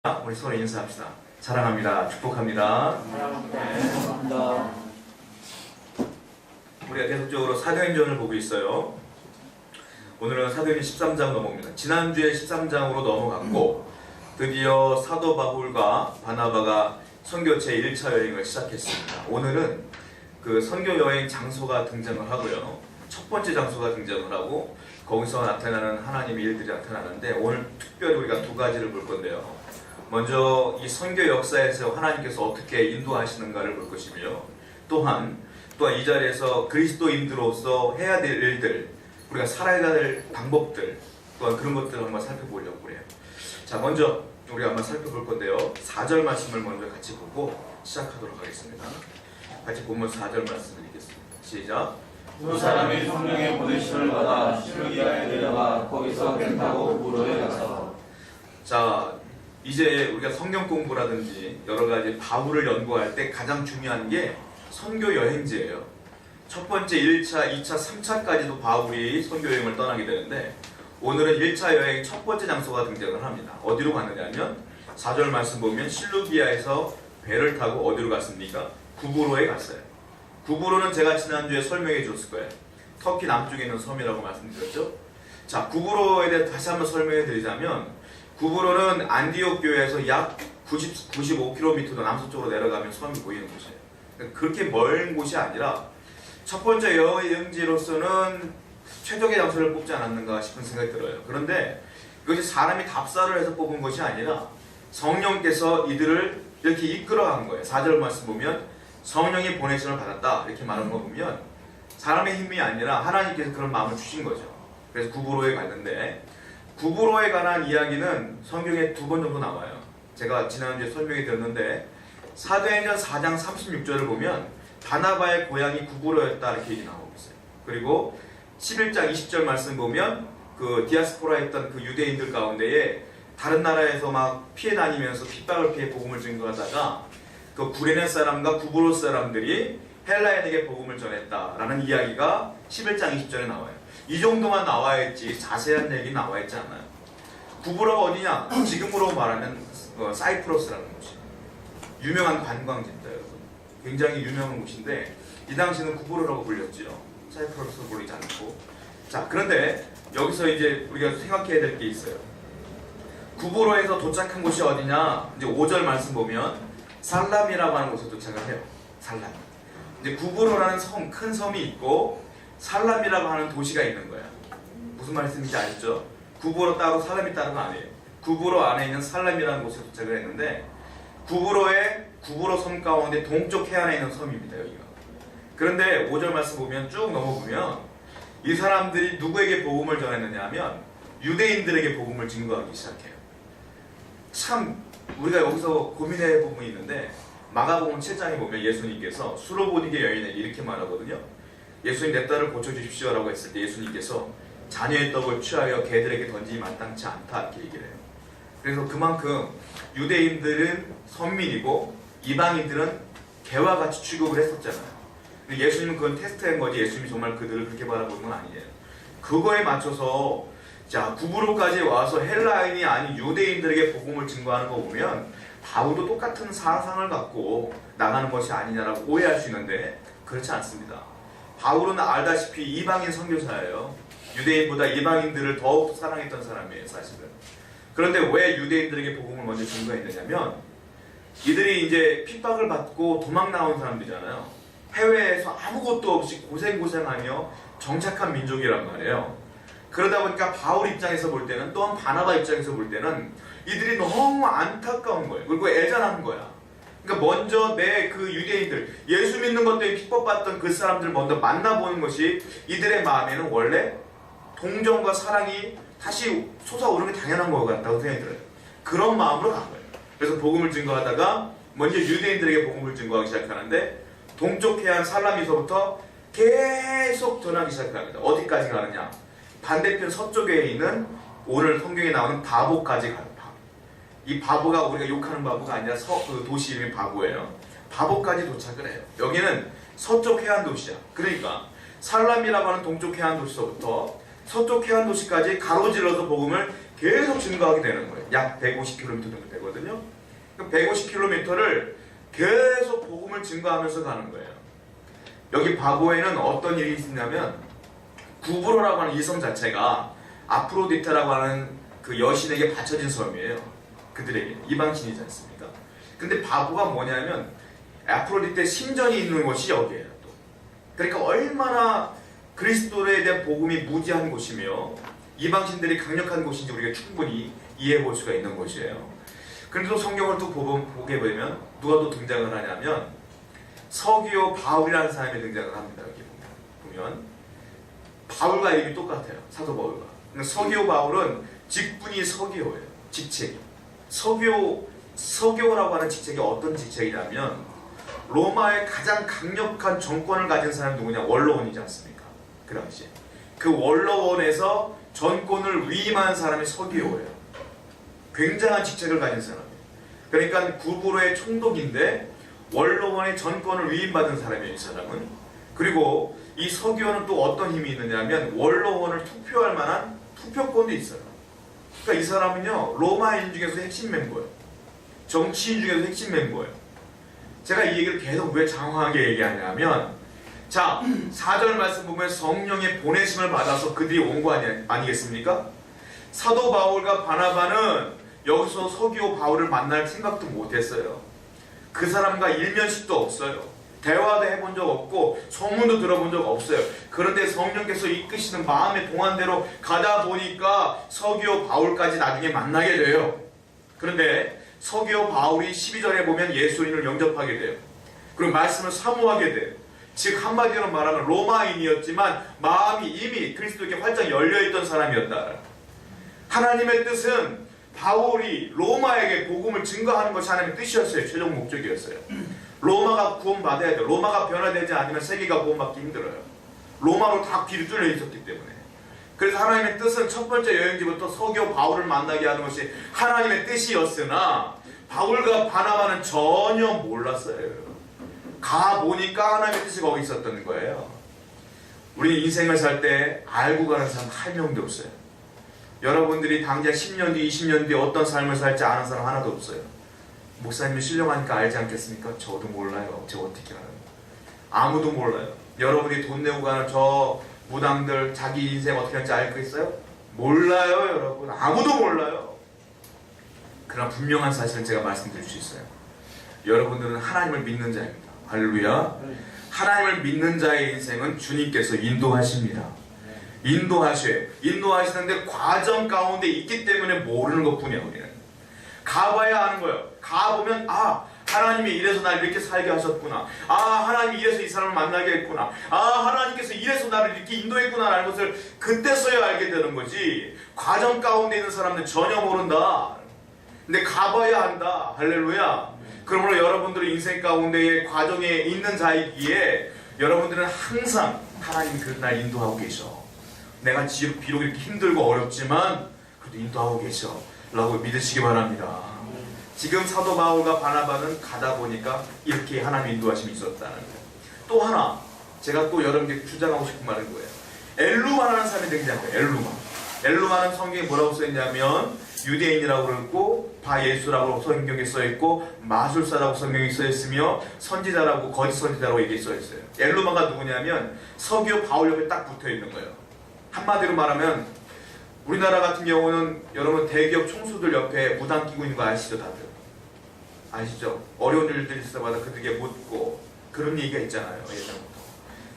우리 서로 인사합시다. 사랑합니다. 축복합니다. 감사합니다. 우리가 계속적으로 사도행전을 보고 있어요. 오늘은 사도행전 13장 넘어옵니다. 지난주에 13장으로 넘어갔고 드디어 사도 바울과 바나바가 선교 제1차 여행을 시작했습니다. 오늘은 그 선교 여행 장소가 등장을 하고요. 첫 번째 장소가 등장을 하고 거기서 나타나는 하나님의 일들이 나타나는데 오늘 특별히 우리가 두 가지를 볼 건데요. 먼저 이 선교 역사에서 하나님께서 어떻게 인도하시는가를 볼 것이며 또한 이 자리에서 그리스도인들로서 해야 될 일들, 우리가 살아야 될 방법들, 또한 그런 것들을 한번 살펴보려고 그래요. 자, 먼저 우리가 한번 살펴볼 건데요. 4절 말씀을 먼저 같이 보고 시작하도록 하겠습니다. 같이 보면 4절 말씀을 읽겠습니다. 시작. 두 사람이 성령의 보내심을 받아 실루기아에 내려가 거기서 배 타고 무로에 가서. 자, 이제 우리가 성경 공부라든지 여러 가지 바울을 연구할 때 가장 중요한 게 선교 여행지예요. 첫 번째 1차, 2차, 3차까지도 바울이 선교 여행을 떠나게 되는데 오늘은 1차 여행 첫 번째 장소가 등장을 합니다. 어디로 갔느냐면 4절 말씀 보면 실루기아에서 배를 타고 어디로 갔습니까? 구브로에 갔어요. 구브로는 제가 지난주에 설명해 줬을 거예요. 터키 남쪽에 있는 섬이라고 말씀드렸죠. 자, 구브로에 대해 다시 한번 설명해 드리자면 구브로는 안디옥 교회에서 약 95km 남서쪽으로 내려가면 섬이 보이는 곳이에요. 그러니까 그렇게 먼 곳이 아니라 첫 번째 여행지로서는 최적의 장소를 뽑지 않았는가 싶은 생각이 들어요. 그런데 이것이 사람이 답사를 해서 뽑은 것이 아니라 성령께서 이들을 이렇게 이끌어간 거예요. 4절 말씀 보면 성령이 보내심을 받았다 이렇게 말하는 거 보면 사람의 힘이 아니라 하나님께서 그런 마음을 주신 거죠. 그래서 구브로에 갔는데 구브로에 관한 이야기는 성경에 2번 정도 나와요. 제가 지난주에 설명해 드렸는데 사도행전 4장 36절을 보면 바나바의 고향이 구브로였다 이렇게 얘기 나오고 있어요. 그리고 11장 20절 말씀 보면 그 디아스포라에 있던 그 유대인들 가운데에 다른 나라에서 막 피해 다니면서 핍박을 피해 복음을 증거하다가 그 구레네 사람과 구브로 사람들이 헬라인에게 복음을 전했다라는 이야기가 11장 20절에 나와요. 이 정도만 나와 있지 자세한 얘기 나와 있지 않아요. 구브로가 어디냐? 지금으로 말하면 사이프러스라는 곳이에요. 유명한 관광지입니다, 여러분. 굉장히 유명한 곳인데 이 당시는 구브로라고 불렸지요. 사이프러스로 불리지 않고. 자, 그런데 여기서 이제 우리가 생각해야 될 게 있어요. 구브로에서 도착한 곳이 어디냐? 이제 5절 말씀 보면 살람이라고 하는 곳에 도착을 해요. 살람. 이제 구브로라는 섬, 큰 섬이 있고 살람이라고 하는 도시가 있는 거야. 무슨 말씀인지 알죠? 구브로 따로 살람이 따로가 아니에요. 구브로 안에 있는 살람이라는 곳에 도착을 했는데 구브로 섬 가운데 동쪽 해안에 있는 섬입니다. 여기가. 그런데 5절 말씀 보면 쭉 넘어보면 이 사람들이 누구에게 복음을 전했느냐 하면 유대인들에게 복음을 증거하기 시작해요. 참 우리가 여기서 고민해야 부분이 있는데 마가복음 7장에 보면 예수님께서 수로보니게 여인에게 이렇게 말하거든요. 예수님 내 딸을 고쳐주십시오 라고 했을 때 예수님께서 자녀의 떡을 취하여 개들에게 던지기 마땅치 않다 이렇게 얘기를 해요. 그래서 그만큼 유대인들은 선민이고 이방인들은 개와 같이 취급을 했었잖아요. 근데 예수님은 그건 테스트한 거지 예수님이 정말 그들을 그렇게 바라보는 건 아니에요. 그거에 맞춰서 자 구브로까지 와서 헬라인이 아닌 유대인들에게 복음을 증거하는 거 보면 바울도 똑같은 사상을 갖고 나가는 것이 아니냐라고 오해할 수 있는데 그렇지 않습니다. 바울은 알다시피 이방인 선교사예요. 유대인보다 이방인들을 더욱 사랑했던 사람이에요, 사실은. 그런데 왜 유대인들에게 복음을 먼저 증거했느냐면 이들이 이제 핍박을 받고 도망 나온 사람들이잖아요. 해외에서 아무것도 없이 고생하며 정착한 민족이란 말이에요. 그러다 보니까 바울 입장에서 볼 때는 또한 바나바 입장에서 볼 때는 이들이 너무 안타까운 거예요. 그리고 애잔한 거야. 그러니까 먼저 내 그 유대인들 예수 믿는 것 때문에 핍박받던 그 사람들을 먼저 만나보는 것이 이들의 마음에는 원래 동정과 사랑이 다시 솟아오르는 게 당연한 것 같다고 생각이 들어요. 그런 마음으로 간 거예요. 그래서 복음을 증거하다가 먼저 유대인들에게 복음을 증거하기 시작하는데 동쪽 해안 살라미서부터 계속 전하기 시작합니다. 어디까지 가느냐? 반대편 서쪽에 있는 오늘 성경에 나오는 바보까지 가요. 이 바보가 우리가 욕하는 바보가 아니라 그 도시 이름이 바보예요. 바보까지 도착을 해요. 여기는 서쪽 해안 도시야. 그러니까 살람이라고 하는 동쪽 해안 도시서부터 서쪽 해안 도시까지 가로질러서 복음을 계속 증거하게 되는 거예요. 약 150km 정도 되거든요. 150km를 계속 복음을 증거하면서 가는 거예요. 여기 바보에는 어떤 일이 있냐면 구브로라고 하는 이 섬 자체가 아프로디테라고 하는 그 여신에게 바쳐진 섬이에요. 그들에게 이방신이지 않습니까? 근데 바보가 뭐냐면 아프로디테 신전이 있는 곳이 여기예요. 또. 그러니까 얼마나 그리스도에 대한 복음이 무지한 곳이며 이방신들이 강력한 곳인지 우리가 충분히 이해해 볼 수가 있는 곳이에요. 그런데 또 성경을 또 보게 보면 누가 또 등장을 하냐면 서기오 바울이라는 사람이 등장을 합니다. 여기 보면 바울과 이름이 똑같아요. 사도 바울과. 서기오 바울은 직분이 서기오예요. 직책이. 서기오라고 하는 직책이 어떤 직책이냐면 로마의 가장 강력한 정권을 가진 사람이 누구냐? 원로원이지 않습니까? 그 당시에. 그 원로원에서 전권을 위임한 사람이 서기오예요. 굉장한 직책을 가진 사람이에요. 그러니까 구브로의 총독인데 원로원의 전권을 위임받은 사람이에요. 이 사람은. 그리고 이 서기오는 또 어떤 힘이 있느냐면 원로원을 투표할 만한 투표권도 있어요. 그러니까 이 사람은요 로마인 중에서 핵심 멤버예요. 정치인 중에서 핵심 멤버예요. 제가 이 얘기를 계속 왜 장황하게 얘기하냐면 자 4절 말씀 보면 성령의 보내심을 받아서 그들이 온 거 아니겠습니까? 사도 바울과 바나바는 여기서 서기오 바울을 만날 생각도 못했어요. 그 사람과 일면식도 없어요. 대화도 해본 적 없고 소문도 들어본 적 없어요. 그런데 성령께서 이끄시는 마음의 동안대로 가다 보니까 서기오 바울까지 나중에 만나게 돼요. 그런데 서기오 바울이 12절에 보면 예수님을 영접하게 돼요. 그리고 말씀을 사모하게 돼요. 즉 한마디로 말하면 로마인이었지만 마음이 이미 그리스도에게 활짝 열려있던 사람이었다. 하나님의 뜻은 바울이 로마에게 복음을 증거하는 것이 하나님의 뜻이었어요. 최종 목적이었어요. 로마가 구원받아야 돼요. 로마가 변화되지 않으면 세계가 구원받기 힘들어요. 로마로 다 길이 뚫려 있었기 때문에. 그래서 하나님의 뜻은 첫 번째 여행지부터 서기오 바울을 만나게 하는 것이 하나님의 뜻이었으나 바울과 바나바는 전혀 몰랐어요. 가보니까 하나님의 뜻이 거기 있었던 거예요. 우리 인생을 살 때 알고 가는 사람 한 명도 없어요. 여러분들이 당장 10년 뒤, 20년 뒤에 어떤 삶을 살지 아는 사람 하나도 없어요. 목사님이 신령하니까 알지 않겠습니까? 저도 몰라요. 제가 어떻게 알아요? 아무도 몰라요. 여러분이 돈 내고 가는 저 무당들 자기 인생 어떻게 할지 알고 있어요? 몰라요, 여러분. 아무도 몰라요. 그러나 분명한 사실은 제가 말씀드릴 수 있어요. 여러분들은 하나님을 믿는 자입니다. 할렐루야. 하나님을 믿는 자의 인생은 주님께서 인도하십니다. 인도하셔요. 인도하시는데 과정 가운데 있기 때문에 모르는 것뿐이에요. 우리는 가봐야 아는 거예요. 가보면 하나님이 이래서 날 이렇게 살게 하셨구나. 하나님이 이래서 이 사람을 만나게 했구나. 하나님께서 이래서 나를 이렇게 인도했구나 라는 것을 그때서야 알게 되는 거지. 과정 가운데 있는 사람은 전혀 모른다. 근데 가봐야 한다. 할렐루야. 그러므로 여러분들의 인생 가운데의 과정에 있는 자이기에 여러분들은 항상 하나님이 그런 날 인도하고 계셔. 내가 비록 이렇게 힘들고 어렵지만 그래도 인도하고 계셔 라고 믿으시기 바랍니다. 지금 사도 바울과 바나바는 가다 보니까 이렇게 하나님의 인도하심이 있었다는 거예요. 또 하나 제가 또 여러분께 주장하고 싶은 말은 거예요. 엘루마라는 사람이 등장해요. 엘루마는 성경에 뭐라고 써있냐면 유대인이라고 그러고 바예수라고 성경에 써있고 마술사라고 성경에 써있으며 선지자라고 거짓 선지자라고 얘기해 써있어요. 엘루마가 누구냐면 서기오 바울 옆에 딱 붙어있는 거예요. 한마디로 말하면 우리나라 같은 경우는 여러분 대기업 총수들 옆에 무당 끼고 있는 거 아시죠? 다들 아시죠? 어려운 일들이 있을 때마다 그들에게 묻고 그런 얘기가 있잖아요. 예전부터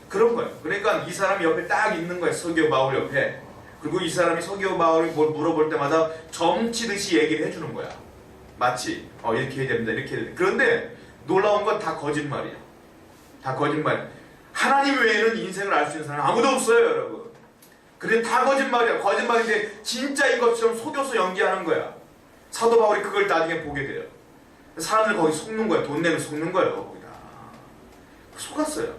그런 거예요. 그러니까 이 사람이 옆에 딱 있는 거예요. 서기오 바울 옆에. 그리고 이 사람이 서기오 바울이 뭘 물어볼 때마다 점치듯이 얘기를 해주는 거야. 마치 이렇게 해야 됩니다. 이렇게 해야 됩니다. 그런데 놀라운 건 다 거짓말이야. 다 거짓말. 하나님 외에는 인생을 알 수 있는 사람 아무도 없어요, 여러분. 그런데 다 거짓말이야. 거짓말인데 진짜인 것처럼 속여서 연기하는 거야. 사도 바울이 그걸 나중에 보게 돼요. 사람들 거기 속는 거야. 돈 내면 속는 거예요. 거기다 속았어요.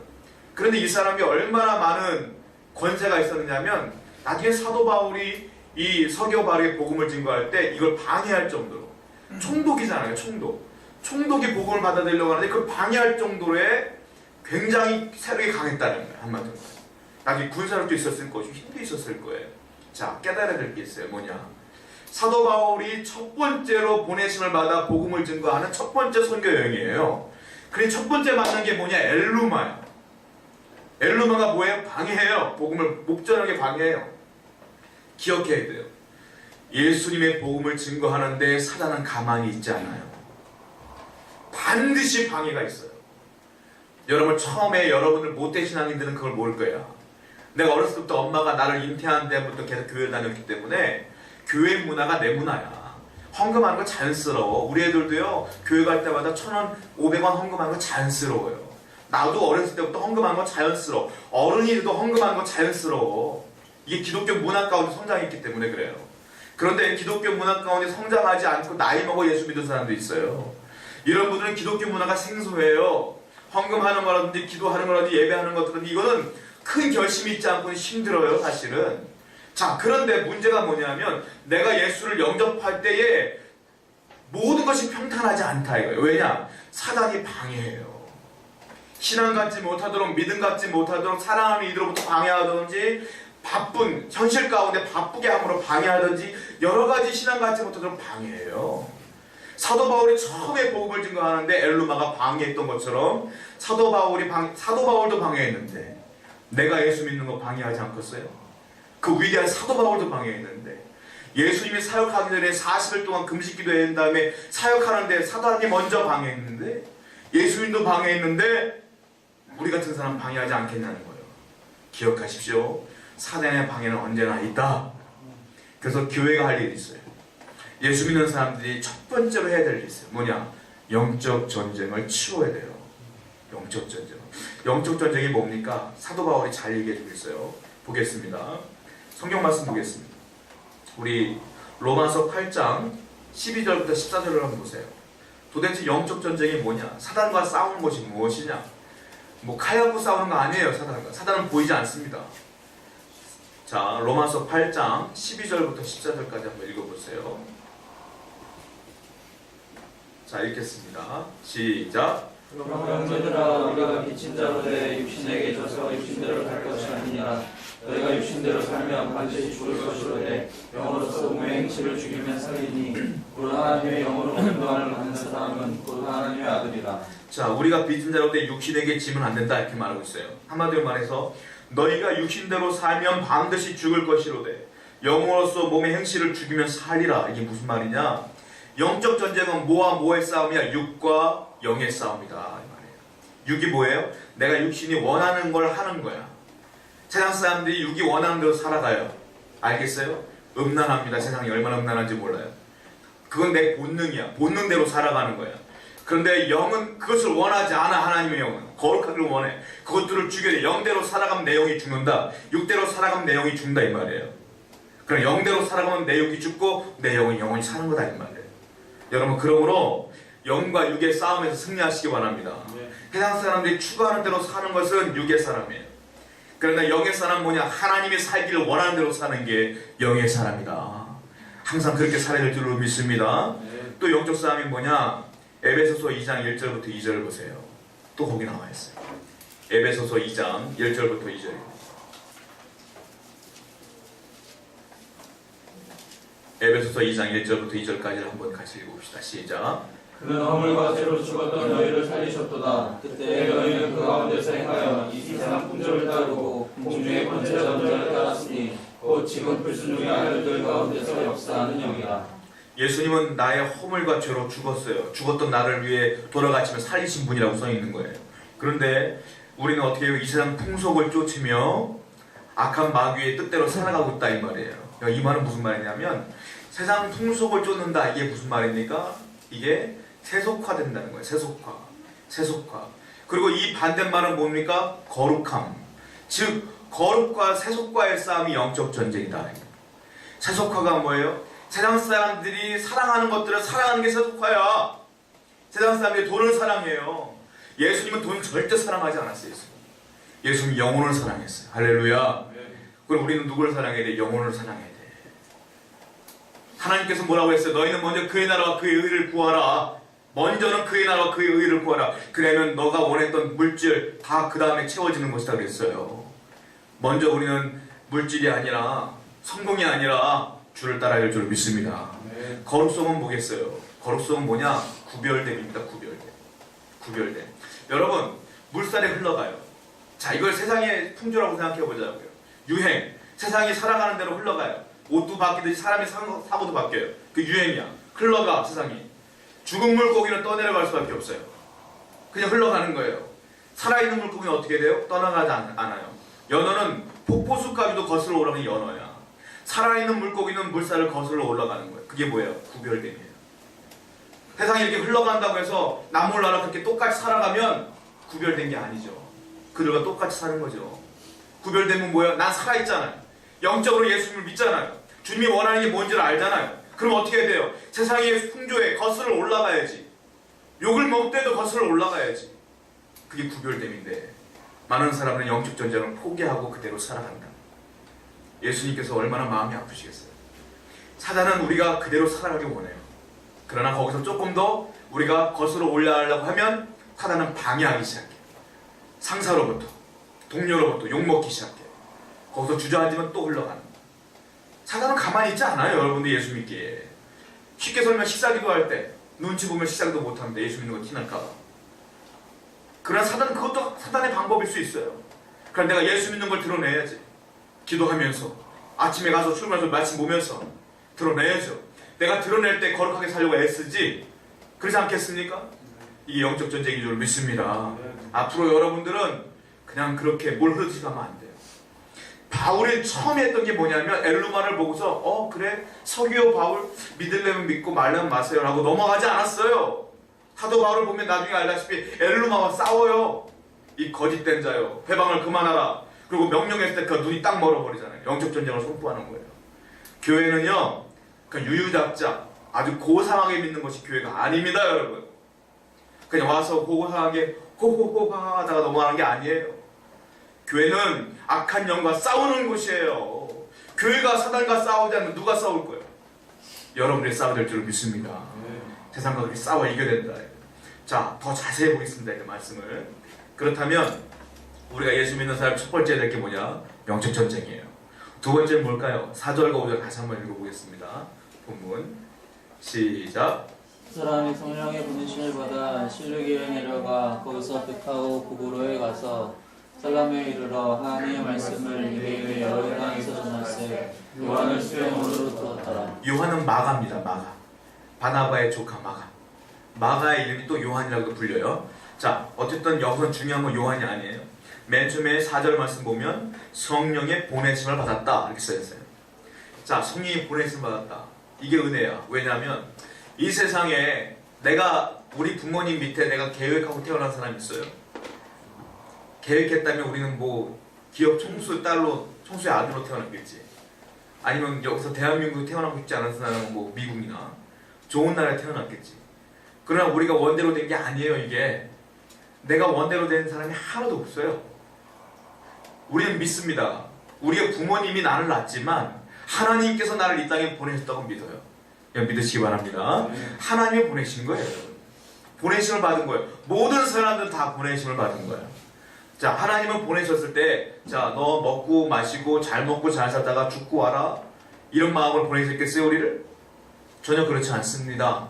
그런데 이 사람이 얼마나 많은 권세가 있었느냐면 나중에 사도 바울이 이 서기오 바울에게 복음을 증거할 때 이걸 방해할 정도로 총독이잖아요. 총독이 복음을 받아들이려고 하는데 그걸 방해할 정도의 굉장히 세력이 강했다는 거예요. 한마디로. 나중에 군사력도 있었을 것이고 힘도 있었을 거예요. 자, 깨달아야 될 게 있어요. 뭐냐? 사도 바울이 첫 번째로 보내심을 받아 복음을 증거하는 첫 번째 선교 여행이에요. 그래 첫 번째 만난 게 뭐냐? 엘루마야. 엘루마가 뭐예요? 방해해요. 복음을 목전하게 방해해요. 기억해야 돼요. 예수님의 복음을 증거하는데 사단은 가만히 있지 않아요. 반드시 방해가 있어요. 여러분 처음에 여러분들 못된 신앙인들은 그걸 모를 거야. 내가 어렸을 때부터 엄마가 나를 잉태한 때부터 계속 교회를 다녔기 때문에 교회 문화가 내 문화야. 헌금하는 거 자연스러워. 우리 애들도요 교회 갈 때마다 1,000원, 500원 헌금하는 거 자연스러워요. 나도 어렸을 때부터 헌금하는 거 자연스러워. 어른이도 헌금하는 거 자연스러워. 이게 기독교 문화 가운데 성장했기 때문에 그래요. 그런데 기독교 문화 가운데 성장하지 않고 나이 먹어 예수 믿는 사람도 있어요. 이런 분들은 기독교 문화가 생소해요. 헌금하는 거라든지 기도하는 거라든지 예배하는 것들은 이거는 큰 결심이 있지 않고는 힘들어요 사실은. 자 그런데 문제가 뭐냐면 내가 예수를 영접할 때에 모든 것이 평탄하지 않다 이거예요. 왜냐? 사단이 방해해요. 신앙 갖지 못하도록 믿음 갖지 못하도록 사랑하는 이들로부터 방해하든지 바쁜 현실 가운데 바쁘게 함으로 방해하든지 여러 가지 신앙 갖지 못하도록 방해해요. 사도 바울이 처음에 복음을 증거하는데 엘루마가 방해했던 것처럼 사도 바울도 방해했는데 내가 예수 믿는 거 방해하지 않겠어요? 그 위대한 사도 바울도 방해했는데 예수님이 사역하기 전에 40일 동안 금식 기도한 다음에 사역하는데 사단이 먼저 방해했는데 예수님도 방해했는데 우리 같은 사람 방해하지 않겠냐는 거예요. 기억하십시오. 사단의 방해는 언제나 있다. 그래서 교회가 할 일이 있어요. 예수 믿는 사람들이 첫 번째로 해야 될 일이 있어요. 뭐냐? 영적 전쟁을 치워야 돼요. 영적 전쟁. 영적 전쟁이 뭡니까? 사도 바울이 잘 얘기해주고 있어요. 보겠습니다. 성경 말씀 보겠습니다. 우리 로마서 8장 12절부터 14절을 한번 보세요. 도대체 영적 전쟁이 뭐냐? 사단과 싸우는 것이 무엇이냐? 뭐 칼 갖고 싸우는 거 아니에요. 사단은 보이지 않습니다. 자, 로마서 8장 12절부터 14절까지 한번 읽어보세요. 자, 읽겠습니다. 시작. 그러므로 형제들아 우리가 빚진 자로 내 육신에게 져서 육신대로 살 것이 아니니라. 너희가 육신대로 살면 반드시 죽을 것이로되 영으로서 몸의 행실을 죽이면 살리니 곧 하나님의 영으로 운동을 받는 사람은 곧 하나님의 아들이라. 자, 우리가 빚진 자로 내 육신에게 지면 안 된다 이렇게 말하고 있어요. 한마디로 말해서 너희가 육신대로 살면 반드시 죽을 것이로되 영으로서 몸의 행실을 죽이면 살리라. 이게 무슨 말이냐? 영적 전쟁은 뭐와 뭐의 싸움이야? 육과 영의 싸움이다 이 말이에요. 육이 뭐예요? 내가 육신이 원하는 걸 하는 거야. 세상 사람들이 육이 원하는 대로 살아가요. 알겠어요? 음란합니다. 세상이 얼마나 음란한지 몰라요. 그건 내 본능이야. 본능대로 살아가는 거야. 그런데 영은 그것을 원하지 않아. 하나님의 영은 거룩하기를 원해. 그것들을 죽여야 돼. 영대로 살아가면 내 영이 죽는다. 육대로 살아가면 내 영이 죽는다 이 말이에요. 그럼 영대로 살아가면 내 육이 죽고 내 영은 영원히 사는 거다 이 말이에요. 여러분 그러므로 영과 육의 싸움에서 승리하시기 바랍니다. 세상 사람들이 추구하는 대로 사는 것은 육의 사람이에요. 그러나 영의 사람은 뭐냐? 하나님이 살기를 원하는 대로 사는 게 영의 사람이다. 항상 그렇게 살아야 될 줄로 믿습니다. 또 영적 싸움이 뭐냐? 에베소서 2장 1절부터 2절 보세요. 또 거기 나와 있어요. 에베소서 2장 1절부터 2절입니다. 에베소서 2장 1절부터 2절까지를 한번 같이 읽어봅시다. 시작. 그는 허물과 죄로 죽었던 너희를 살리셨도다. 그때 너희는 그 가운데서 행하여 이 세상 풍조를 따르고 공중의 권세 전쟁을 따랐으니 곧 지금 불순종의 아들들 가운데서 역사하는 영이라. 예수님은 나의 허물과 죄로 죽었어요. 죽었던 나를 위해 돌아가시며 살리신 분이라고 써있는 거예요. 그런데 우리는 어떻게 해요? 이 세상 풍속을 쫓으며 악한 마귀의 뜻대로 살아가고 있다 이 말이에요. 이 말은 무슨 말이냐면 세상 풍속을 쫓는다. 이게 무슨 말입니까? 이게 세속화된다는 거예요. 세속화. 그리고 이 반대말은 뭡니까? 거룩함. 즉 거룩과 세속과의 싸움이 영적 전쟁이다. 세속화가 뭐예요? 세상 사람들이 사랑하는 것들을 사랑하는 게 세속화야. 세상 사람들이 돈을 사랑해요. 예수님은 돈 절대 사랑하지 않았어요. 예수님은 영혼을 사랑했어요. 할렐루야. 그럼 우리는 누구를 사랑해야 돼? 영혼을 사랑해야 돼. 하나님께서 뭐라고 했어요? 너희는 먼저 그의 나라와 그의 의를 구하라. 먼저는 그의 나라와 그의 의를 구하라. 그러면 너가 원했던 물질 다 그 다음에 채워지는 것이다 그랬어요. 먼저 우리는 물질이 아니라 성공이 아니라 주를 따라야 될 줄 믿습니다. 거룩성은 뭐겠어요? 거룩성은 뭐냐? 구별됨입니다. 구별됨. 여러분, 물살이 흘러가요. 자, 이걸 세상의 풍조라고 생각해 보자고요. 유행, 세상이 살아가는 대로 흘러가요. 옷도 바뀌듯이 사람의 사고도 바뀌어요. 그 유행이야. 흘러가, 세상이. 죽은 물고기는 떠내려갈 수밖에 없어요. 그냥 흘러가는 거예요. 살아있는 물고기는 어떻게 돼요? 떠나가지 않아요. 연어는 폭포수까지도 거슬러 올라가는 연어야. 살아있는 물고기는 물살을 거슬러 올라가는 거예요. 그게 뭐예요? 구별됨이에요. 세상이 이렇게 흘러간다고 해서 나 몰라라 그렇게 똑같이 살아가면 구별된 게 아니죠. 그들과 똑같이 사는 거죠. 구별됨은 뭐예요? 난 살아있잖아요. 영적으로 예수님을 믿잖아요. 주님이 원하는 게 뭔지를 알잖아요. 그럼 어떻게 해야 돼요? 세상의 풍조에 거슬러 올라가야지. 욕을 먹더라도 거슬러 올라가야지. 그게 구별됨인데 많은 사람은 영적 전쟁을 포기하고 그대로 살아간다. 예수님께서 얼마나 마음이 아프시겠어요. 사단은 우리가 그대로 살아가기 원해요. 그러나 거기서 조금 더 우리가 거슬러 올라가려고 하면 사단은 방해하기 시작해요. 상사로부터, 동료로부터 욕먹기 시작해요. 거기서 주저앉으면 또 흘러가는 거예요. 사단은 가만히 있지 않아요. 여러분들 예수 믿기에. 쉽게 설명 식사기도 할 때 눈치 보면 식사기도 못하는데 예수 믿는 거 티날까 봐. 그러나 사단은 그것도 사단의 방법일 수 있어요. 그럼 내가 예수 믿는 걸 드러내야지. 기도하면서 아침에 가서 출근해서 말씀 보면서 드러내야죠. 내가 드러낼 때 거룩하게 살려고 애쓰지. 그렇지 않겠습니까? 이게 영적 전쟁인 줄 믿습니다. 앞으로 여러분들은 그냥 그렇게 뭘 흐르듯이 가면 안 돼요. 바울이 처음 했던 게 뭐냐면 엘루마를 보고서 그래 서기오 바울 믿으려면 믿고 말려면 마세요 라고 넘어가지 않았어요. 사도 바울을 보면 나중에 알다시피 엘루마와 싸워요. 이 거짓된 자요, 회방을 그만하라. 그리고 명령했을 때 그 눈이 딱 멀어버리잖아요. 영적 전쟁을 선포하는 거예요. 교회는요, 그 유유작작 아주 고상하게 믿는 것이 교회가 아닙니다, 여러분. 그냥 와서 고상하게 호호호하 하다가 넘어가는 게 아니에요. 교회는 악한 영과 싸우는 곳이에요. 교회가 사단과 싸우지 않으면 누가 싸울 거예요? 여러분들이 싸워야 될 줄 믿습니다. 세상과 그렇게 싸워 이겨야 된다. 자, 더 자세히 보겠습니다. 이 말씀을. 그렇다면 우리가 예수 믿는 사람 첫 번째 될 게 뭐냐? 영적 전쟁이에요. 두 번째는 뭘까요? 4절과 5절 다시 한번 읽어보겠습니다. 본문 시작. 그 사람이 성령의 분이심을 받아 실루기에 내려가 거기서 배 타고 구부로에 가서 살람에 이르러 하나님의 말씀을 유대인의 여러 땅에서 전할세 요한을 수용으로 두었더라. 요한은 마가입니다. 마가. 바나바의 조카 마가. 마가의 이름이 또 요한이라고도 불려요. 자, 어쨌든 여기서 중요한 건 요한이 아니에요. 맨 처음에 4절 말씀 보면 성령의 보내심을 받았다 이렇게 써있어요. 자, 성령이 보내심을 받았다. 이게 은혜야. 왜냐하면 이 세상에 우리 부모님 밑에 내가 계획하고 태어난 사람이 있어요. 계획했다면 우리는 뭐 기업 총수의 딸로, 총수의 아들로 태어났겠지. 아니면 여기서 대한민국에 태어나고 싶지 않은 사람은 뭐 미국이나 좋은 나라에 태어났겠지. 그러나 우리가 원대로 된 게 아니에요. 이게 내가 원대로 된 사람이 하나도 없어요. 우리는 믿습니다. 우리의 부모님이 나를 낳았지만 하나님께서 나를 이 땅에 보내셨다고 믿어요. 믿으시기 바랍니다. 하나님이 보내신 거예요. 보내심을 받은 거예요. 모든 사람들은 다 보내심을 받은 거예요. 자, 하나님은 보내셨을 때, 자, 너 먹고 마시고 잘 먹고 잘 살다가 죽고 와라. 이런 마음을 보내셨겠어요, 우리를? 전혀 그렇지 않습니다.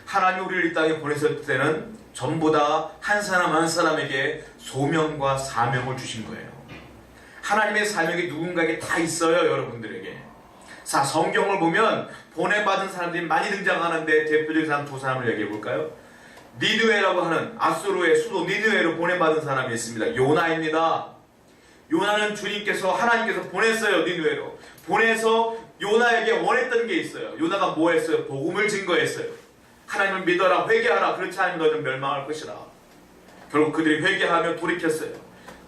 하나님이 우리를 이 땅에 보내셨을 때는 전부 다 한 사람 한 사람에게 소명과 사명을 주신 거예요. 하나님의 사명이 누군가에게 다 있어요, 여러분들에게. 자, 성경을 보면 보내받은 사람들이 많이 등장하는데 대표적인 사람 두 사람을 얘기해 볼까요? 니느웨라고 하는 아수르의 수도 니느웨로 보내받은 사람이 있습니다. 요나입니다. 요나는 주님께서 하나님께서 보냈어요. 니느웨로 보내서 요나에게 원했던 게 있어요. 요나가 뭐 했어요? 복음을 증거했어요. 하나님을 믿어라, 회개하라. 그렇지 않으면 너는 멸망할 것이라. 결국 그들이 회개하며 돌이켰어요.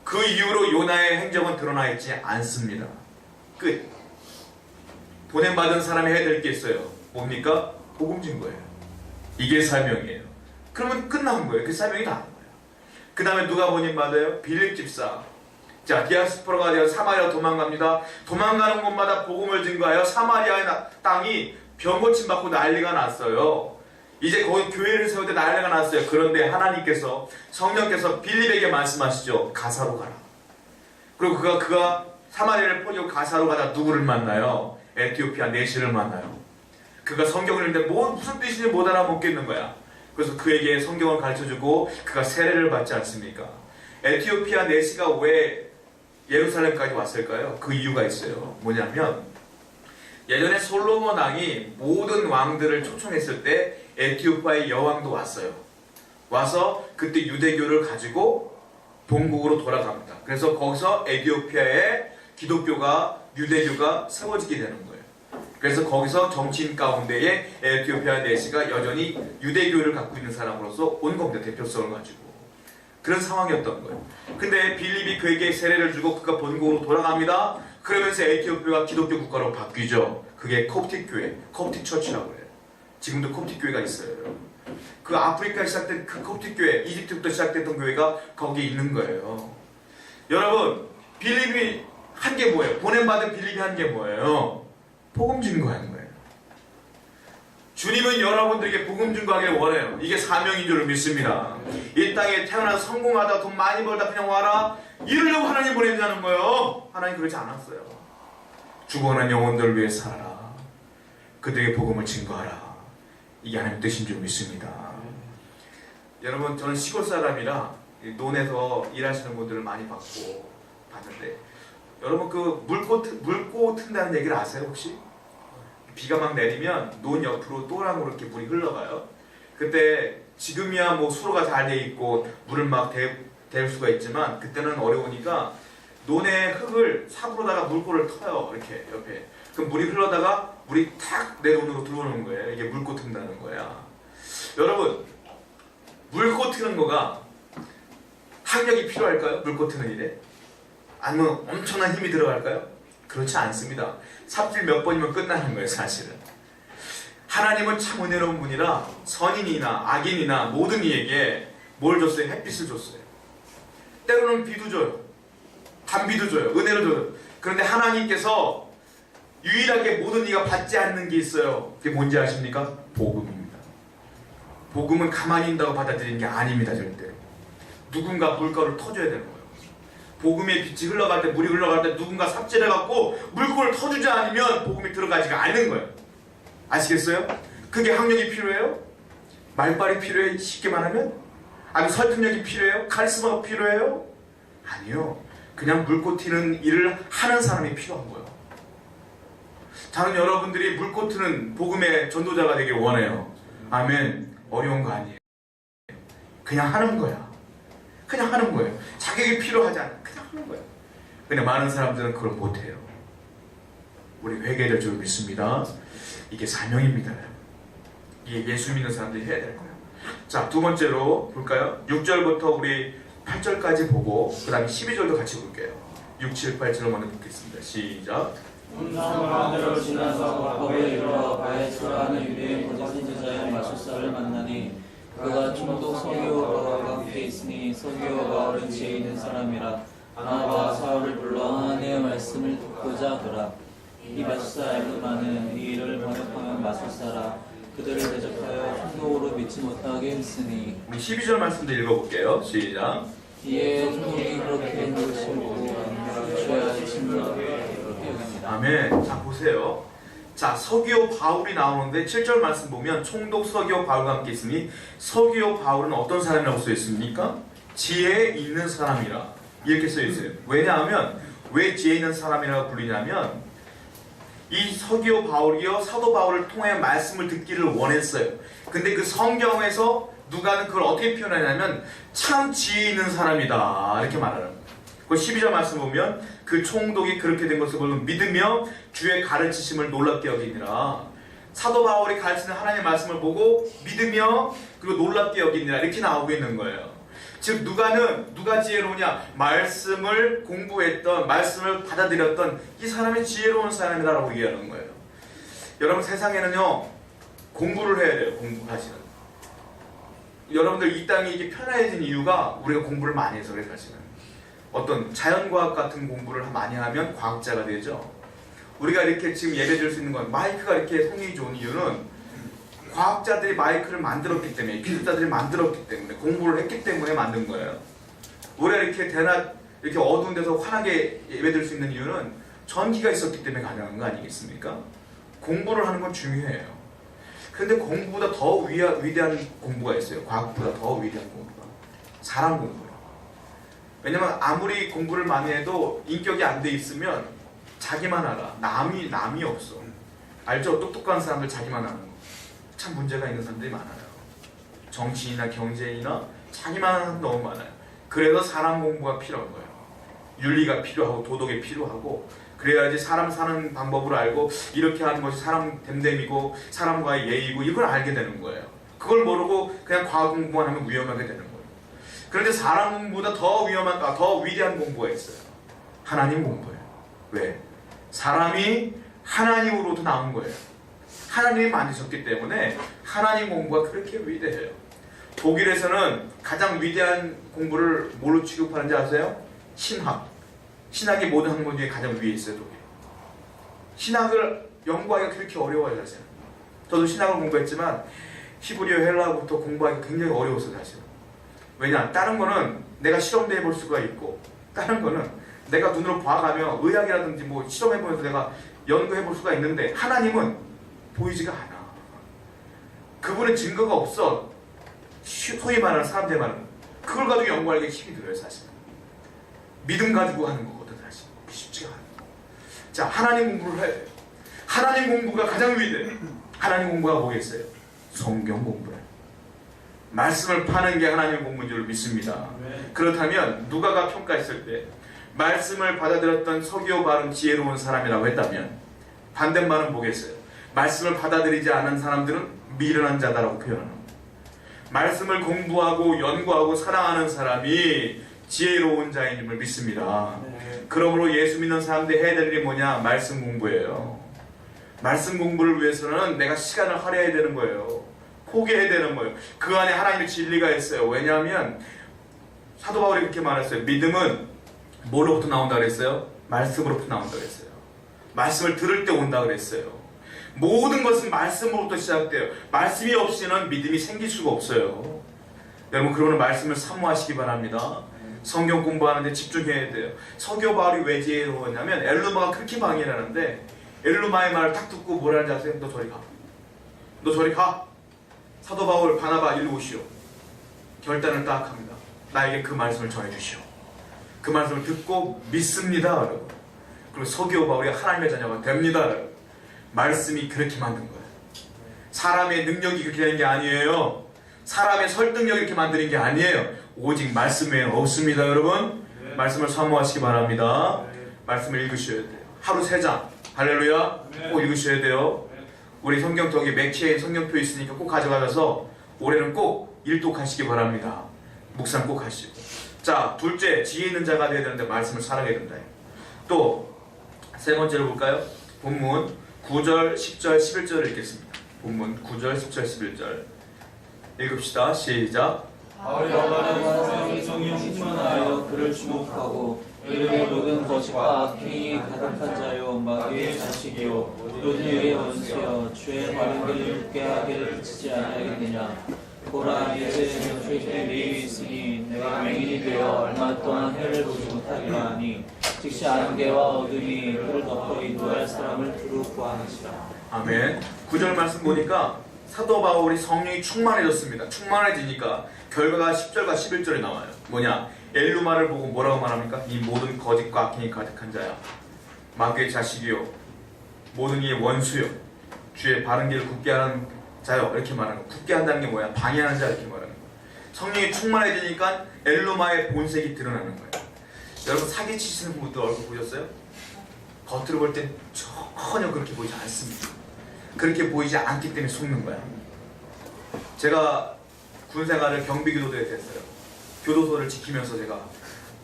그 이후로 요나의 행적은 드러나 있지 않습니다. 끝. 보냄받은 사람이 해야 될 게 있어요. 뭡니까? 복음 증거예요. 이게 사명이에요. 그러면 끝난 거예요. 그 사명이 다 한 거예요. 그 다음에 누가 보냄받아요? 빌립 집사. 자, 디아스포라가 되어 사마리아 도망갑니다. 도망가는 곳마다 복음을 증거하여 사마리아의 땅이 병고침 받고 난리가 났어요. 이제 거기 교회를 세울 때 난리가 났어요. 그런데 하나님께서, 성령께서 빌립에게 말씀하시죠. 가사로 가라. 그리고 그가 사마리아를 포기하고 가사로 가다 누구를 만나요? 에티오피아 내시를 만나요. 그가 성경을 읽는데 무슨 뜻인지 못 알아먹겠는 거야. 그래서 그에게 성경을 가르쳐주고 그가 세례를 받지 않습니까? 에티오피아 내시가 왜 예루살렘까지 왔을까요? 그 이유가 있어요. 뭐냐면 예전에 솔로몬 왕이 모든 왕들을 초청했을 때 에티오피아의 여왕도 왔어요. 와서 그때 유대교를 가지고 본국으로 돌아갑니다. 그래서 거기서 에티오피아의 기독교가 유대교가 세워지게 되는 거예요. 그래서 거기서 정치인 가운데에 에티오피아 내시가 여전히 유대교를 갖고 있는 사람으로서 온 겁니다. 대표성을 가지고. 그런 상황이었던 거예요. 근데 빌립이 그에게 세례를 주고 그가 본국으로 돌아갑니다. 그러면서 에티오피아가 기독교 국가로 바뀌죠. 그게 콥틱 교회, 콥틱 처치라고 해요. 지금도 콥틱 교회가 있어요. 그 아프리카에 시작된 그 콥틱 교회, 이집트부터 시작됐던 교회가 거기에 있는 거예요. 여러분, 빌립이 한 게 뭐예요? 보냄받은 빌립이 한 게 뭐예요? 복음 증거하는 거예요. 주님은 여러분들에게 복음 증거하기를 원해요. 이게 사명인 줄 믿습니다. 이 땅에 태어나서 성공하다 돈 많이 벌다 그냥 와라 이러려고 하나님 보내자는 거예요. 하나님 그러지 않았어요. 죽어가는 영혼들을 위해 살아라. 그들에게 복음을 증거하라. 이게 하나님 뜻인 줄 믿습니다. 여러분, 저는 시골 사람이라 논에서 일하시는 분들을 많이 봤는데 여러분 그 물고 튼다는 얘기를 아세요 혹시? 비가 막 내리면 논 옆으로 또랑으로 이렇게 물이 흘러가요. 그때 지금이야 뭐 수로가 잘 돼 있고 물을 막 댈 수가 있지만 그때는 어려우니까 논의 흙을 삽으로다가 물고를 터요. 이렇게 옆에. 그럼 물이 흘러다가 물이 탁 내 논으로 들어오는 거예요. 이게 물고 튼다는 거야. 여러분, 물고 트는 거가 학력이 필요할까요? 물고 트는 일에? 아니면 엄청난 힘이 들어갈까요? 그렇지 않습니다. 삽질 몇 번이면 끝나는 거예요, 사실은. 하나님은 참 은혜로운 분이라 선인이나 악인이나 모든 이에게 뭘 줬어요? 햇빛을 줬어요. 때로는 비도 줘요. 단비도 줘요. 은혜를 줘요. 그런데 하나님께서 유일하게 모든 이가 받지 않는 게 있어요. 그게 뭔지 아십니까? 복음입니다. 복음은 가만히 있다고 받아들이는 게 아닙니다, 절대. 누군가 물가를 터줘야 되는 거예요. 복음의 빛이 흘러갈 때, 물이 흘러갈 때 누군가 삽질해갖고 물꼬를 터주지 않으면 복음이 들어가지가 않는 거예요. 아시겠어요? 그게 학력이 필요해요? 말빨이 필요해? 쉽게 말하면? 아니면 설득력이 필요해요? 카리스마가 필요해요? 아니요. 그냥 물고 튀는 일을 하는 사람이 필요한 거예요. 저는 여러분들이 물고 튀는 복음의 전도자가 되길 원해요. 아멘. 어려운 거 아니에요. 그냥 하는 거야. 그냥 하는 거예요. 자격이 필요하지 않아. 그냥 하는 거예요. 근데 많은 사람들은 그걸 못해요. 우리 회개될 줄 믿습니다. 이게 사명입니다. 이게 예수 믿는 사람들이 해야 될 거예요. 자, 두 번째로 볼까요? 6절부터 우리 8절까지 보고 그 다음에 12절도 같이 볼게요. 6, 7, 8절을 먼저 듣겠습니다. 시작. 산만으로 지나서 과거에 이르러 바에스라는 유대인 거짓 선지자의 마술사를 만나니 그가 총독 서기오가 함께 있으니 서기오가 어른 지혜 있는 사람이라 바나바와 사울을 불러 하나님의 말씀을 듣고자 하더라. 이 마술사 엘르마는 이 일을 번역하면 마술사라. 그들을 대적하여 총독으로 믿지 못하게 했으니. 우리 12절 말씀도 읽어볼게요. 시작. 이에 총독이 그렇게 한 것을 보고 주야 진노하게 여깁니다. 아멘. 자, 보세요. 자, 서기오 바울이 나오는데 7절 말씀 보면 총독 서기오 바울과 함께 있으니 서기오 바울은 어떤 사람이라고 써 있습니까? 지혜 있는 사람이라 이렇게 써 있어요. 왜냐하면 왜 지혜 있는 사람이라고 불리냐면 이 서기오 바울이요 사도 바울을 통해 말씀을 듣기를 원했어요. 근데 그 성경에서 누가는 그걸 어떻게 표현하냐면 참 지혜 있는 사람이다 이렇게 말하는 거예요. 그 12절 말씀 보면 그 총독이 그렇게 된 것을 보면 믿으며 주의 가르치심을 놀랍게 여기니라. 사도 바울이 가르치는 하나님의 말씀을 보고 믿으며 그리고 놀랍게 여기니라 이렇게 나오고 있는 거예요. 즉 누가 지혜로우냐? 말씀을 공부했던 말씀을 받아들였던 이 사람이 지혜로운 사람이라고 얘기하는 거예요. 여러분 세상에는요 공부를 해야 돼요. 공부하시는 여러분들 이 땅이 이게 편해진 이유가 우리가 공부를 많이 해서 그래. 사실은 어떤 자연과학 같은 공부를 많이 하면 과학자가 되죠. 우리가 이렇게 지금 예배 드릴 수 있는 건 마이크가 이렇게 성능이 좋은 이유는 과학자들이 마이크를 만들었기 때문에 기술자들이 만들었기 때문에 공부를 했기 때문에 만든 거예요. 우리가 이렇게 대낮 이렇게 어두운 데서 환하게 예배 드릴 수 있는 이유는 전기가 있었기 때문에 가능한 거 아니겠습니까? 공부를 하는 건 중요해요. 그런데 공부보다 더 위대한 공부가 있어요. 과학보다 더 위대한 공부가. 사람 공부예요. 왜냐면 아무리 공부를 많이 해도 인격이 안 돼 있으면 자기만 알아. 남이 없어. 알죠? 똑똑한 사람들 자기만 아는 거. 참 문제가 있는 사람들이 많아요. 정치인이나 경제인이나 자기만 아는 사람 너무 많아요. 그래서 사람 공부가 필요한 거예요. 윤리가 필요하고 도덕이 필요하고 그래야지 사람 사는 방법을 알고 이렇게 하는 것이 사람 됨됨이고 사람과의 예의고 이걸 알게 되는 거예요. 그걸 모르고 그냥 과학 공부만 하면 위험하게 되는 거예요. 그런데 사람 공부보다 더 위험한, 더 위대한 공부가 있어요. 하나님 공부예요. 왜? 사람이 하나님으로부터 나온 거예요. 하나님이 만드셨기 때문에 하나님 공부가 그렇게 위대해요. 독일에서는 가장 위대한 공부를 뭘로 취급하는지 아세요? 신학. 신학이 모든 학문 중에 가장 위에 있어요. 독일. 신학을 연구하기가 그렇게 어려워요. 사실. 저도 신학을 공부했지만 히브리어 헬라어부터 공부하기가 굉장히 어려웠어요. 사실. 왜냐? 다른 거는 내가 실험도 해볼 수가 있고 다른 거는 내가 눈으로 봐가며 의학이라든지 뭐 실험해보면서 내가 연구해볼 수가 있는데 하나님은 보이지가 않아. 그분의 증거가 없어. 소위 말하는 사람들 말하는 그걸 가지고 연구하기가 힘이 들어요. 사실. 믿음 가지고 하는 거거든. 사실. 쉽지가 않아. 자, 하나님 공부를 해야 돼요. 하나님 공부가 가장 위대해요. 하나님 공부가 뭐겠어요? 성경 공부예요. 말씀을 파는 게 하나님 공부인 줄 믿습니다. 그렇다면 누가가 평가했을 때 말씀을 받아들였던 서기오 바른 지혜로운 사람이라고 했다면 반대말은 뭐겠어요? 말씀을 받아들이지 않은 사람들은 미련한 자다라고 표현하는 겁니다. 말씀을 공부하고 연구하고 사랑하는 사람이 지혜로운 자임을 믿습니다. 그러므로 예수 믿는 사람들이 해야 될 일이 뭐냐? 말씀 공부예요. 말씀 공부를 위해서는 내가 시간을 할애해야 되는 거예요. 포기해야 되는 거예요. 그 안에 하나님의 진리가 있어요. 왜냐하면 사도 바울이 그렇게 말했어요. 믿음은 뭐로부터 나온다 그랬어요? 말씀으로부터 나온다 그랬어요. 말씀을 들을 때 온다 그랬어요. 모든 것은 말씀으로부터 시작돼요. 말씀이 없이는 믿음이 생길 수가 없어요. 여러분 그러면 말씀을 사모하시기 바랍니다. 성경 공부하는데 집중해야 돼요. 서기오 바울이 왜 지혜로웠냐면 엘루마가 그렇게 방해를 하는데 엘루마의 말을 딱 듣고 뭐라는지 아세요? 너 저리 가. 너 저리 가. 사도 바울 바나바 일로 오시오. 결단을 딱 합니다. 나에게 그 말씀을 전해주시오. 그 말씀을 듣고 믿습니다. 여러분. 그리고 서기오 바울이 하나님의 자녀가 됩니다. 여러분. 말씀이 그렇게 만든 거예요. 사람의 능력이 그렇게 되는 게 아니에요. 사람의 설득력이 이렇게 만드는 게 아니에요. 오직 말씀 외에는 없습니다. 여러분. 말씀을 사모하시기 바랍니다. 말씀을 읽으셔야 돼요. 하루 3장. 할렐루야. 꼭 읽으셔야 돼요. 우리 성경 저기 맥키에 성경표 있으니까 꼭 가져가셔서 올해는 꼭 일독하시기 바랍니다. 묵상 꼭 하시고. 자, 둘째, 지혜 있는 자가 되어야 되는데 말씀을 사랑해야 된다. 또 세 번째로 볼까요? 본문 9절, 10절, 11절을 읽겠습니다. 본문 9절, 10절, 11절 읽읍시다. 시작. 바울이 성령 충만하여 그를 주목하고 이를 모든 거짓과 악행이 가득한 자요 마귀의 자식이요 모든 일의 원수여 주의 바른 길을 굳게 하기를 그치지 아니하겠느냐. 보라 이제 주의 내일이 있으니 내가 맹인이 되어 얼마 동안 해를 보지 못하리라 하니 즉시 안개와 어둠이 그를 덮어 인도할 사람을 두루 구하시라. 아멘. 9절 말씀 보니까 사도 바울이 성령이 충만해졌습니다. 충만해지니까 결과가 10절과 11절에 나와요. 뭐냐? 엘루마를 보고 뭐라고 말합니까? 이 모든 거짓과 악행이 가득한 자야. 마귀의 자식이요. 모든 이의 원수요. 주의 바른 길을 굳게 하는 자요. 이렇게 말하는 거. 굳게 한다는 게 뭐야? 방해하는 자 이렇게 말하는 거. 성령이 충만해지니까 엘루마의 본색이 드러나는 거예요. 여러분 사기치시는 분들 얼굴 보셨어요? 겉으로 볼 땐 전혀 그렇게 보이지 않습니다. 그렇게 보이지 않기 때문에 속는 거야. 제가 군생활을 경비교도소에 됐어요. 교도소를 지키면서 제가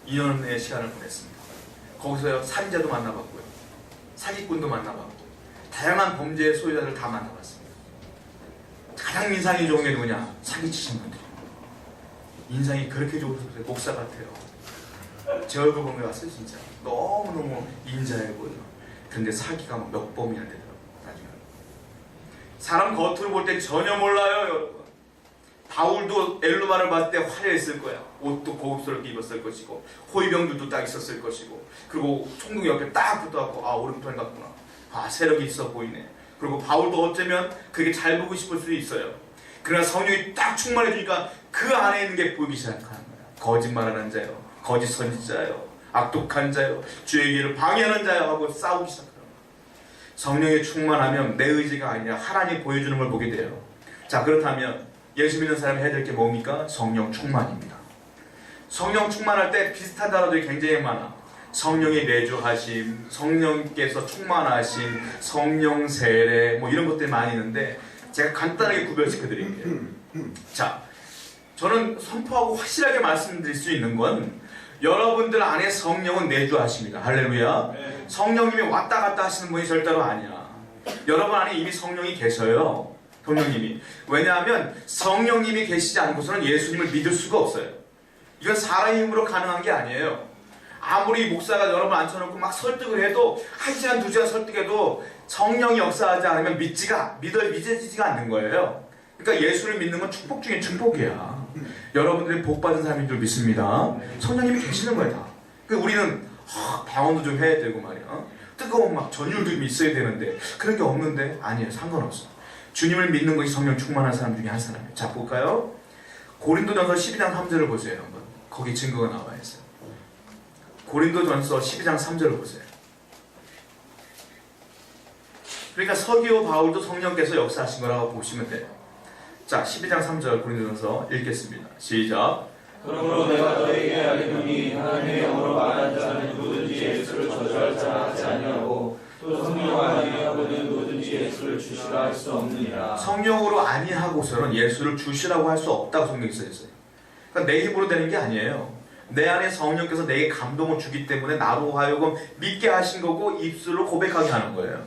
2년의 시간을 보냈습니다. 거기서 살인자도 만나봤고요. 사기꾼도 만나봤고 다양한 범죄의 소유자를 다 만나봤습니다. 가장 인상이 좋은 게 누구냐? 사기치신 분들이에요. 인상이 그렇게 좋으셔서 목사 같아요. 제 얼굴 보면 왔어요. 진짜 너무너무 인자해 보여요. 근데 사기가 몇 범이나 되더라고요. 나중에 사람 겉으로 볼 때 전혀 몰라요. 여러분. 바울도 엘루마를 봤을 때 화려했을 거야. 옷도 고급스럽게 입었을 것이고 호위병들도 딱 있었을 것이고 그리고 총국 옆에 딱 붙어갖고 아 오른편 같구나. 아 세력이 있어 보이네. 그리고 바울도 어쩌면 그게 잘 보고 싶을 수도 있어요. 그러나 성령이 딱 충만해주니까 그 안에 있는 게 보이기 시작하는 거야. 거짓말하는 자요, 거짓 선지자요, 악독한 자요, 주의 길을 방해하는 자요 하고 싸우기 시작하는 거야. 성령이 충만하면 내 의지가 아니라 하나님이 보여주는 걸 보게 돼요. 자 그렇다면 예수 믿는 사람이 해야 될 게 뭡니까? 성령 충만입니다. 성령 충만할 때 비슷한 단어들이 굉장히 많아. 성령의 내주하심, 성령께서 충만하심, 성령 세례 뭐 이런 것들이 많이 있는데 제가 간단하게 구별시켜 드릴게요. 자, 저는 선포하고 확실하게 말씀드릴 수 있는 건 여러분들 안에 성령은 내주하십니다. 할렐루야. 성령님이 왔다 갔다 하시는 분이 절대로 아니야. 여러분 안에 이미 성령이 계셔요. 성령님이. 왜냐하면 성령님이 계시지 않고서는 예수님을 믿을 수가 없어요. 이건 사람의 힘으로 가능한 게 아니에요. 아무리 목사가 여러분 앉혀놓고 막 설득을 해도 1시간, 2시간 설득해도 성령이 역사하지 않으면 믿어지지가 않는 거예요. 그러니까 예수를 믿는 건 축복 중에 축복이야. 여러분들이 복받은 사람인 줄 믿습니다. 성령님이 계시는 거야 다. 우리는 방언도 좀 해야 되고 말이야. 뜨거운 막 전율도 좀 있어야 되는데 그런 게 없는데 아니에요. 상관없어. 주님을 믿는 것이 성령 충만한 사람 중에 한 사람이에요. 자 볼까요? 고린도전서 12장 3절을 보세요. 한번. 거기 증거가 나와 있어요. 고린도전서 12장 3절을 보세요. 그러니까 서기오 바울도 성령께서 역사하신 거라고 보시면 돼요. 자 12장 3절 고린도전서 읽겠습니다. 시작. 그러므로 내가 너에게 알리노니 하나님의 영으로 말하는 자는 누구든지 예수를 저주할 자라 하지 아니하고 또 성령 아니하고는 누구든지 예수를 주시라 할 수 없느니라. 성령으로 아니하고서는 예수를 주시라고 할 수 없다고 성경이 써있어요. 그러니까 내 힘으로 되는 게 아니에요. 내 안에 성령께서 내게 감동을 주기 때문에 나로 하여금 믿게 하신 거고 입술로 고백하게 하는 거예요.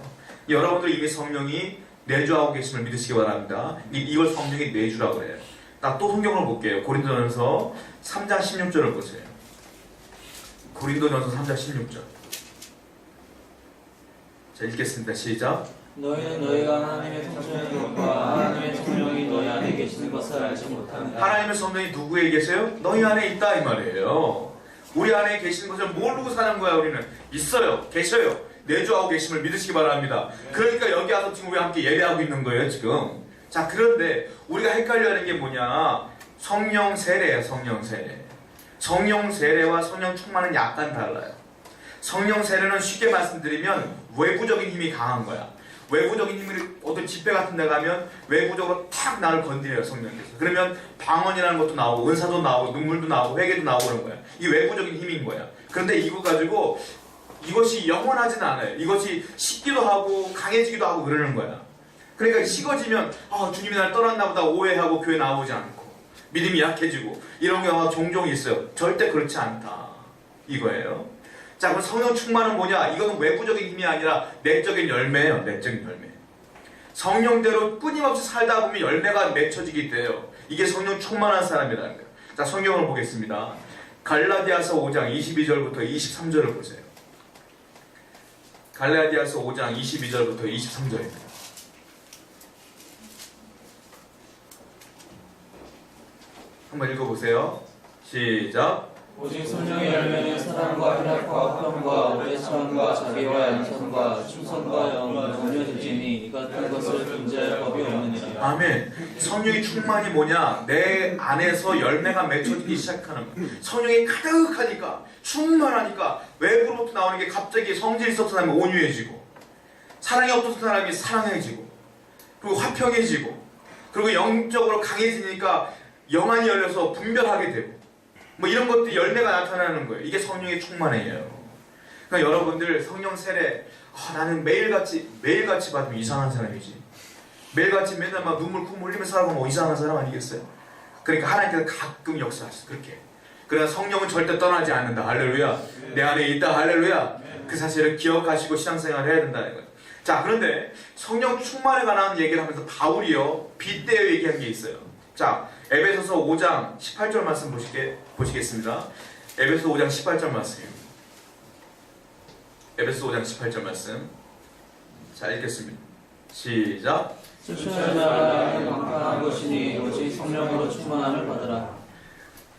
여러분들 이미 성령이 내주하고 계심을 믿으시기 바랍니다. 이걸 성령이 내주라고 그래요. 나 또 성경을 볼게요. 고린도전서 3장 16절을 보세요. 고린도전서 3장 16절. 자 읽겠습니다. 시작. 너희는 너희가 하나님의 성령인 것과 하나님의 성령이 너희 안에 계시는 것을 알지 못하느냐. 하나님의 성령이 누구에 계세요? 너희 안에 있다 이 말이에요. 우리 안에 계시는 것을 모르고 사는 거야. 우리는 있어요. 계셔요. 내주하고 계심을 믿으시기 바랍니다. 그러니까 여기 와서 지금 우리가 함께 예배하고 있는 거예요 지금. 자 그런데 우리가 헷갈려하는 게 뭐냐, 성령 세례예요. 성령 세례. 성령 세례와 성령 충만은 약간 달라요. 성령 세례는 쉽게 말씀드리면 외부적인 힘이 강한 거야. 외부적인 힘이 어떤 집회 같은 데 가면 외부적으로 탁 나를 건드려요. 성령께서. 그러면 방언이라는 것도 나오고 은사도 나오고 눈물도 나오고 회개도 나오고 그런 거야. 이 외부적인 힘인 거야. 그런데 이거 가지고 이것이 영원하진 않아요. 이것이 식기도 하고 강해지기도 하고 그러는 거야. 그러니까 식어지면 주님이 날 떠났나 보다 오해하고 교회 나오지 않고 믿음이 약해지고 이런 경우가 종종 있어요. 절대 그렇지 않다 이거예요. 자 그럼 성령 충만은 뭐냐? 이거는 외부적인 힘이 아니라 내적인 열매예요. 내적인 열매. 성령대로 끊임없이 살다 보면 열매가 맺혀지게 돼요. 이게 성령 충만한 사람이라는 거예요. 자 성경을 보겠습니다. 갈라디아서 5장 22절부터 23절을 보세요. 갈라디아서 5장 22절부터 23절입니다. 한번 읽어보세요. 시작. 오직 성령의 열매는 사랑과 희락과 화평과 오래참과 자비와 양선과 충성과 영원한 온유되지니 이 같은 것을 존재할 법이 없느니라. 아멘. 성령의 충만이 뭐냐? 내 안에서 열매가 맺혀지기 시작하는 거예요. 성령이 가득하니까 충만하니까 외부로부터 나오는 게 갑자기 성질이 있었던 사람이 온유해지고 사랑이 없었던 사람이 사랑해지고 그리고 화평해지고 그리고 영적으로 강해지니까 영안이 열려서 분별하게 되고 뭐 이런 것들이 열매가 나타나는 거예요. 이게 성령의 충만이에요. 그러니까 여러분들 성령 세례 나는 매일같이 받으면 이상한 사람이지. 매일같이 맨날 막 눈물 쿵 흘리면서 살아가면 이상한 사람 아니겠어요? 그러니까 하나님께서 가끔 역사하시죠. 그렇게. 그러나 성령은 절대 떠나지 않는다. 할렐루야. 내 안에 있다. 할렐루야. 그 사실을 기억하시고 신앙생활을 해야 된다는 거예요. 자 그런데 성령 충만에 관한 얘기를 하면서 바울이요 빗대어 얘기한 게 있어요. 자 에베소서 5장 18절 말씀 보시겠습니다. 에베소서 5장 18절 말씀. 에베소서 5장 18절 말씀. 자 읽겠습니다. 시작. 술 취한 자가 방탕한 것이니 오직 성령으로 충만함을 받으라.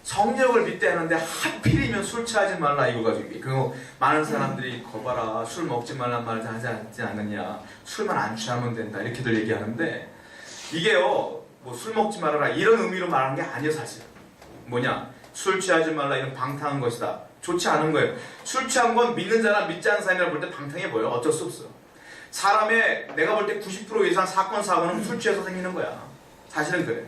성령을 믿대하는데 하필이면 술 취하지 말라 이거 가지고 그 많은 사람들이 거봐라 술 먹지 말란 말을 하지 않느냐 술만 안 취하면 된다 이렇게들 얘기하는데 이게요 뭐 술 먹지 말아라 이런 의미로 말하는 게 아니에요 사실. 뭐냐 술 취하지 말라 이런 방탕한 것이다 좋지 않은 거예요. 술 취한 건 믿는 자나 믿지 않는 사람이라 볼 때 방탕해 보여. 어쩔 수 없어. 사람의 내가 볼 때 90% 이상 사건 사고는 술 취해서 생기는 거야. 사실은 그래.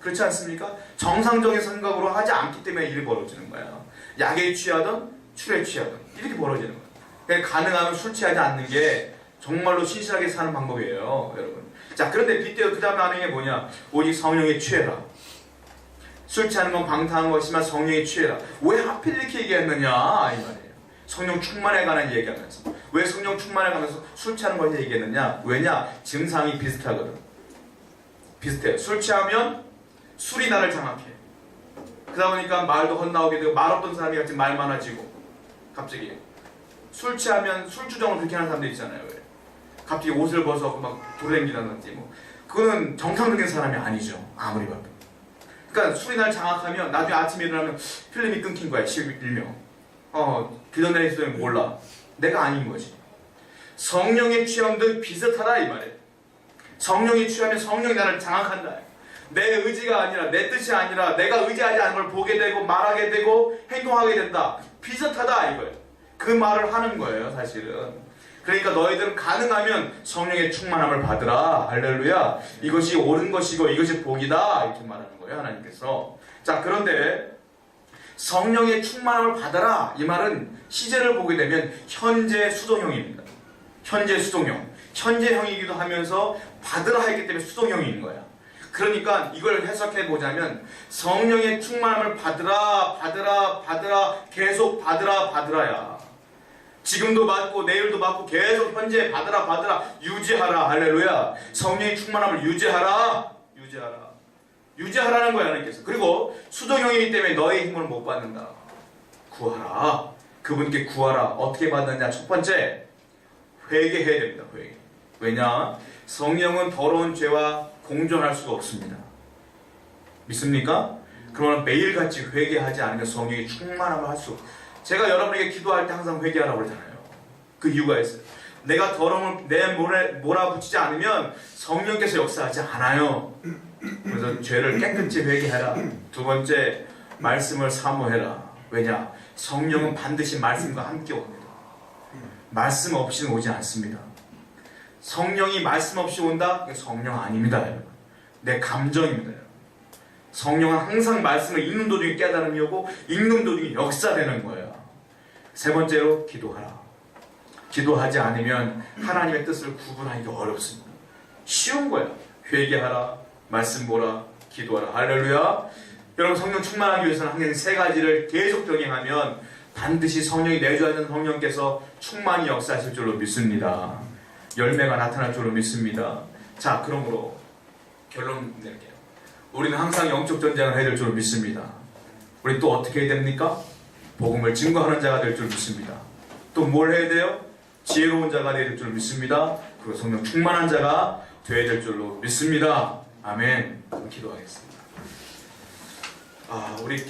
그렇지 않습니까? 정상적인 생각으로 하지 않기 때문에 일이 벌어지는 거야. 약에 취하든 술에 취하든 이렇게 벌어지는 거야. 그러니까 가능하면 술 취하지 않는 게 정말로 신실하게 사는 방법이에요, 여러분. 자, 그런데 빗대어 그 다음에 하는 게 뭐냐? 오직 성령에 취해라. 술 취하는 건 방탕한 것이지만 성령에 취해라. 왜 하필 이렇게 얘기했느냐 이 말이에요. 성령 충만에 관한 얘기하면서 왜 성령 충만에 관해서 술 취하는 것을 얘기했느냐? 왜냐? 증상이 비슷하거든. 비슷해. 술 취하면 술이 나를 장악해. 그러다 보니까 말도 헛나오게 되고 말 없던 사람이 같이 말 많아지고 갑자기 술 취하면 술주정을 그렇게 하는 사람들 있잖아요. 왜? 갑자기 옷을 벗어 막 돌아다니다든지 뭐 그거는 정상적인 사람이 아니죠. 아무리 봐도. 그러니까 술이 날 장악하면 나중에 아침에 일어나면 필름이 끊긴 거야. 일명. 기도내에 있으면 몰라. 내가 아닌 거지. 성령의 취함도 비슷하다 이 말이에요. 성령이 취하면 성령이 나를 장악한다. 내 의지가 아니라 내 뜻이 아니라 내가 의지하지 않은 걸 보게 되고 말하게 되고 행동하게 된다. 비슷하다 이거예요. 그 말을 하는 거예요 사실은. 그러니까 너희들은 가능하면 성령의 충만함을 받으라. 할렐루야. 이것이 옳은 것이고 이것이 복이다 이렇게 말하는 거예요 하나님께서. 자, 그런데 성령의 충만함을 받아라 이 말은 시제를 보게 되면 현재 수동형입니다. 현재 수동형. 현재형이기도 하면서 받으라 했기 때문에 수동형인 거야. 그러니까 이걸 해석해 보자면 성령의 충만함을 받으라 받으라 받으라 계속 받으라 받으라야. 지금도 받고 내일도 받고 계속 현재 받으라 받으라 유지하라. 할렐루야. 성령의 충만함을 유지하라. 유지하라. 유지하라는 거야 하나님께서. 그리고 수동형이기 때문에 너의 힘을 못 받는다. 구하라. 그분께 구하라. 어떻게 받느냐? 첫 번째 회개해야 됩니다. 회개. 왜냐? 성령은 더러운 죄와 공존할 수가 없습니다. 믿습니까? 그러면 매일같이 회개하지 않으면 성령의 충만함을 할 수 없어요. 제가 여러분에게 기도할 때 항상 회개하라고 그러잖아요. 그 이유가 있어요. 내가 더러움을 내 몸에 몰아붙이지 않으면 성령께서 역사하지 않아요. 그래서 죄를 깨끗이 회개하라. 두 번째, 말씀을 사모해라. 왜냐? 성령은 반드시 말씀과 함께 옵니다. 말씀 없이는 오지 않습니다. 성령이 말씀 없이 온다? 성령 아닙니다, 여러분. 내 감정입니다, 여러분. 성령은 항상 말씀을 읽는 도중에 깨달음이 오고 읽는 도중에 역사되는 거예요. 세 번째로 기도하라. 기도하지 않으면 하나님의 뜻을 구분하기가 어렵습니다. 쉬운 거야. 회개하라, 말씀 보라, 기도하라. 할렐루야. 여러분 성령 충만하기 위해서는 항상 세 가지를 계속 병행하면 반드시 성령이 내주하는 성령께서 충만히 역사하실 줄로 믿습니다. 열매가 나타날 줄로 믿습니다. 자, 그러므로 결론 낼게요. 우리는 항상 영적 전쟁을 해야 될 줄로 믿습니다. 우리 또 어떻게 해야 됩니까? 복음을 증거하는 자가 될 줄 믿습니다. 또 뭘 해야 돼요? 지혜로운 자가 되야 될 줄 믿습니다. 그리고 성령 충만한 자가 되어야 될 줄로 믿습니다. 아멘. 기도하겠습니다. 우리